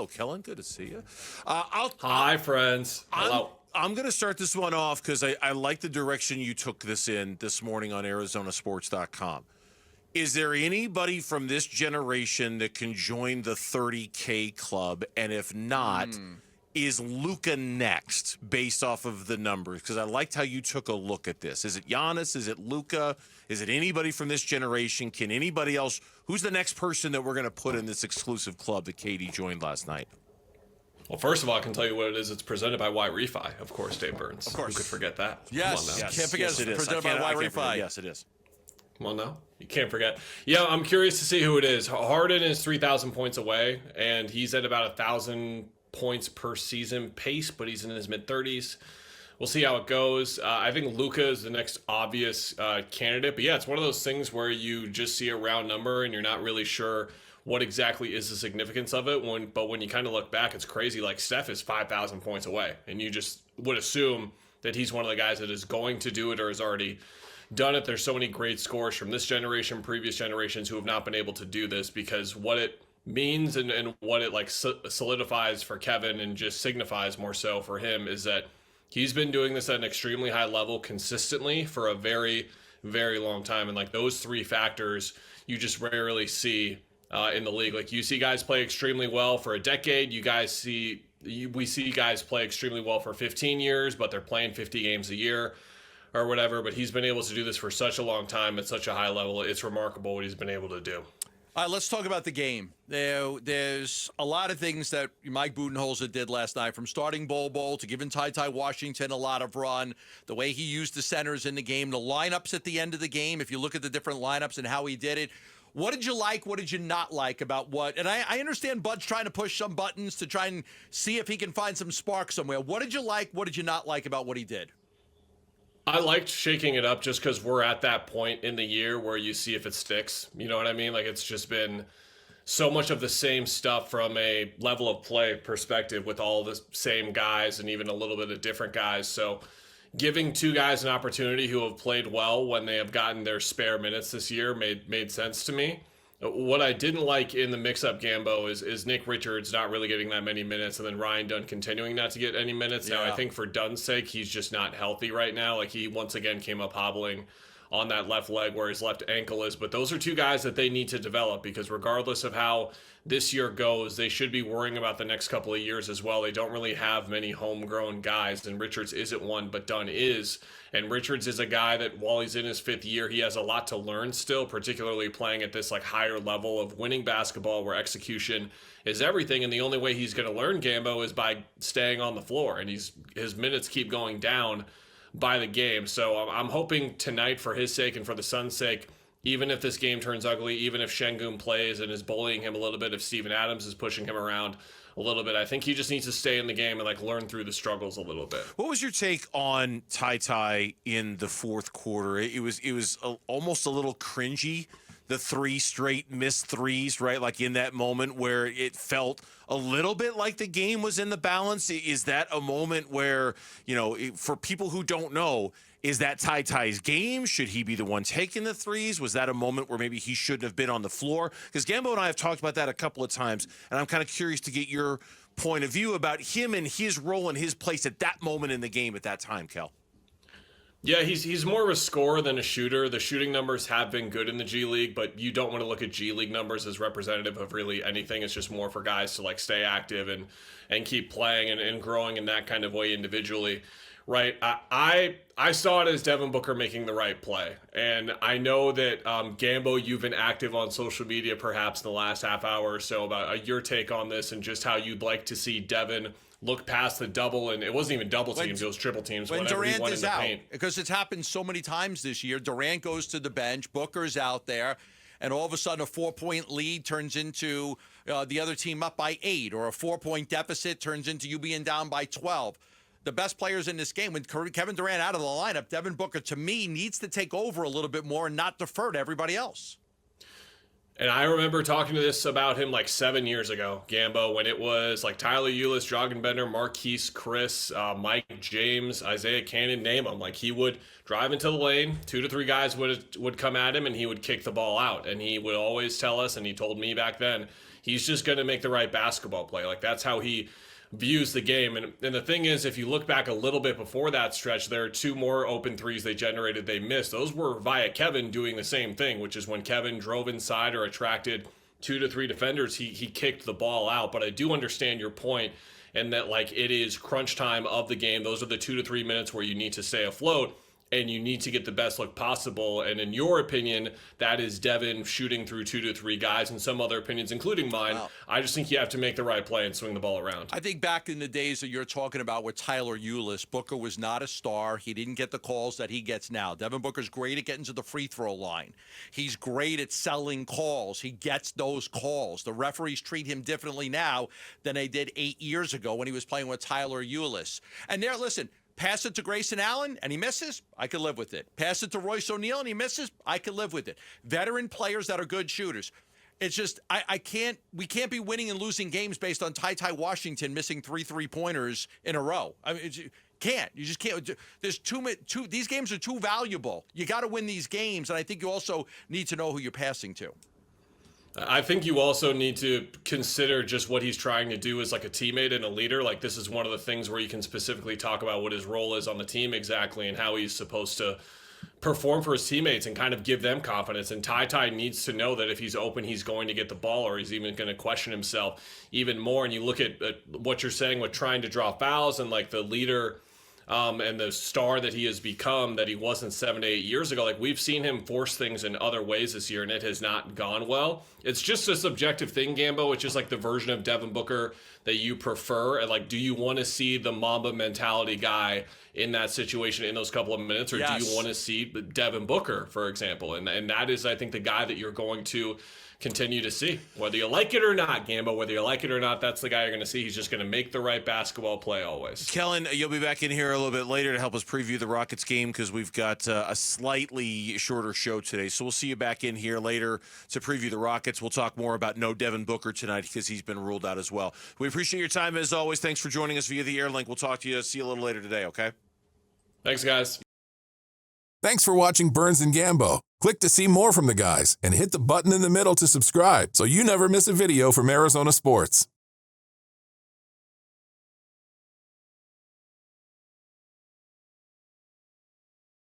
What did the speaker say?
Hello, Kellan. Good to see you. Hi, friends. Hello. I'm going to start this one off because I like the direction you took this in this morning on ArizonaSports.com. Is there anybody from this generation that can join the 30K club? And if not, is Luka next based off of the numbers? Because I liked how you took a look at this. Is it Giannis? Is it Luka? Is it anybody from this generation? Can anybody else? Who's the next person that we're going to put in this exclusive club that Katie joined last night? Well, first of all, I can tell you what it is. It's presented by Y Refi, of course, Dave Burns. Of course. Who could forget that? Yes. Come on now. Can't forget it's presented by Y Refi. Yes, it is. Come on now. You can't forget. Yeah, I'm curious to see who it is. Harden is 3,000 points away, and he's at about 1,000 points per season pace, but he's in his mid-30s. We'll see how it goes. I think Luka is the next obvious candidate. But yeah, it's one of those things where you just see a round number and you're not really sure what exactly is the significance of it. But when you kind of look back, it's crazy. Like Steph is 5,000 points away. And you just would assume that he's one of the guys that is going to do it or has already done it. There's so many great scores from this generation, previous generations who have not been able to do this, because what it means and what it like solidifies for Kevin and just signifies more so for him is that he's been doing this at an extremely high level consistently for a very, very long time. And like those three factors, you just rarely see in the league. Like you see guys play extremely well for a decade. We see guys play extremely well for 15 years, but they're playing 50 games a year or whatever. But he's been able to do this for such a long time at such a high level. It's remarkable what he's been able to do. All right, let's talk about the game. There's a lot of things that Mike Budenholzer did last night, from starting Bol to giving Ty Washington a lot of run, the way he used the centers in the game, the lineups at the end of the game. If you look at the different lineups and how he did it, what did you like? What did you not like about what? And I understand Bud's trying to push some buttons to try and see if he can find some spark somewhere. What did you like? What did you not like about what he did? I liked shaking it up just because we're at that point in the year where you see if it sticks. You know what I mean? Like, it's just been so much of the same stuff from a level of play perspective with all the same guys and even a little bit of different guys. So giving two guys an opportunity who have played well when they have gotten their spare minutes this year made sense to me. What I didn't like in the mix-up Gambo is Nick Richards not really getting that many minutes, and then Ryan Dunn continuing not to get any minutes. Yeah. Now, I think for Dunn's sake, he's just not healthy right now. Like, he once again came up hobbling on that left leg where his left ankle is. But those are two guys that they need to develop, because regardless of how this year goes, they should be worrying about the next couple of years as well. They don't really have many homegrown guys, and Richards isn't one, but Dunn is. And Richards is a guy that, while he's in his fifth year, he has a lot to learn still, particularly playing at this like higher level of winning basketball where execution is everything. And the only way he's going to learn, Gambo, is by staying on the floor. And his minutes keep going down by the game. So I'm hoping tonight, for his sake and for the Suns' sake, even if this game turns ugly, even if Şengün plays and is bullying him a little bit, if Steven Adams is pushing him around a little bit, I think he just needs to stay in the game and like learn through the struggles a little bit. What was your take on Ty in the fourth quarter? It was almost a little cringy, the three straight missed threes, right? Like in that moment where it felt a little bit like the game was in the balance. Is that a moment where, for people who don't know, is that Ty's game? Should he be the one taking the threes? Was that a moment where maybe he shouldn't have been on the floor? Because Gambo and I have talked about that a couple of times, and I'm kind of curious to get your point of view about him and his role and his place at that moment in the game at that time, Kel. Yeah, he's more of a scorer than a shooter. The shooting numbers have been good in the G League, but you don't want to look at G League numbers as representative of really anything. It's just more for guys to like stay active and keep playing and growing in that kind of way individually. Right. I saw it as Devin Booker making the right play. And I know that, Gambo, you've been active on social media perhaps in the last half hour or so about your take on this and just how you'd like to see Devin look past the double. And it wasn't even double teams, it was triple teams. When whenever Durant he went is in the out, paint. because it's happened so many times this year. Durant goes to the bench, Booker's out there, and all of a sudden a 4-point lead turns into the other team up by 8, or a 4-point deficit turns into you being down by 12. The best players in this game, when Kevin Durant out of the lineup, Devin Booker, to me, needs to take over a little bit more and not defer to everybody else. And I remember talking to this about him like 7 years ago, Gambo, when it was like Tyler Ulis, Dragan Marquise Chris, Mike James, Isaiah Cannon, name them. Like, he would drive into the lane, 2 to 3 guys would come at him, and he would kick the ball out. And he would always tell us, and he told me back then, He's just going to make the right basketball play. Like, that's how he views the game. And the thing is, if you look back a little bit before that stretch, there are 2 more open threes they generated, they missed. Those were via Kevin doing the same thing, which is when Kevin drove inside or attracted 2 to 3 defenders, he kicked the ball out. But I do understand your point, and that, like, it is crunch time of the game. Those are the 2 to 3 minutes where you need to stay afloat and you need to get the best look possible. And in your opinion, that is Devin shooting through 2 to 3 guys, and some other opinions, including mine. Wow. I just think you have to make the right play and swing the ball around. I think back in the days that you're talking about with Tyler Ulis, Booker was not a star. He didn't get the calls that he gets now. Devin Booker's great at getting to the free throw line. He's great at selling calls. He gets those calls. The referees treat him differently now than they did 8 years ago when he was playing with Tyler Ulis. And there, listen, pass it to Grayson Allen and he misses, I could live with it. Pass it to Royce O'Neal and he misses, I could live with it. Veteran players that are good shooters. It's just, we can't be winning and losing games based on Ty Washington missing 3 3-pointers in a row. I mean, you just can't. There's these games are too valuable. You got to win these games, and I think you also need to know who you're passing to. I think you also need to consider just what he's trying to do as like a teammate and a leader. Like, this is one of the things where you can specifically talk about what his role is on the team exactly and how he's supposed to perform for his teammates and kind of give them confidence. And Ty needs to know that if he's open, he's going to get the ball, or he's even going to question himself even more. And you look at what you're saying with trying to draw fouls and like the leader and the star that he has become that he wasn't 7 to 8 years ago. Like, we've seen him force things in other ways this year, and it has not gone well. It's just a subjective thing, Gambo, which is like the version of Devin Booker that you prefer. And like, do you want to see the Mamba mentality guy in that situation in those couple of minutes, or yes, do you want to see Devin Booker, for example? And that is, I think, the guy that you're going to continue to see, whether you like it or not, Gambo. Whether you like it or not, that's the guy you're going to see. He's just going to make the right basketball play always. Kellan, you'll be back in here a little bit later to help us preview the Rockets game because we've got a slightly shorter show today. So we'll see you back in here later to preview the Rockets. We'll talk more about no Devin Booker tonight because he's been ruled out as well. We appreciate your time as always. Thanks for joining us via the Airlink. We'll talk to you. See you a little later today, okay? Thanks, guys. Thanks for watching Burns and Gambo. Click to see more from the guys and hit the button in the middle to subscribe so you never miss a video from Arizona sports.